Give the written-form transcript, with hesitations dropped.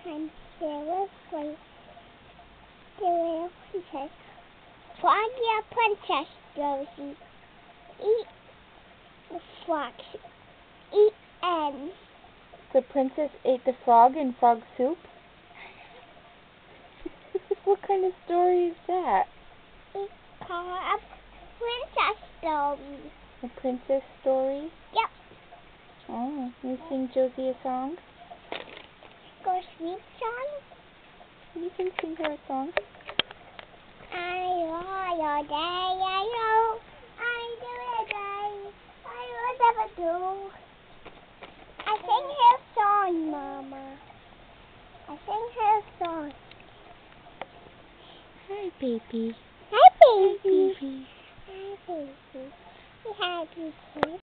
time there was like the little princess. Froggy a princess, Rosie. Eat the frog. Eat and The princess ate the frog in frog soup? What kind of story is that? it's called a princess story. A princess story? Yep. Oh, you sing Josie a song? Go sweet song. You can sing her a song. I know day, I know. I do it day. I will never do. I sing her song, Mama. I sing her song. Hi, baby. Hi, baby. Baby. Hi, baby. We have you here.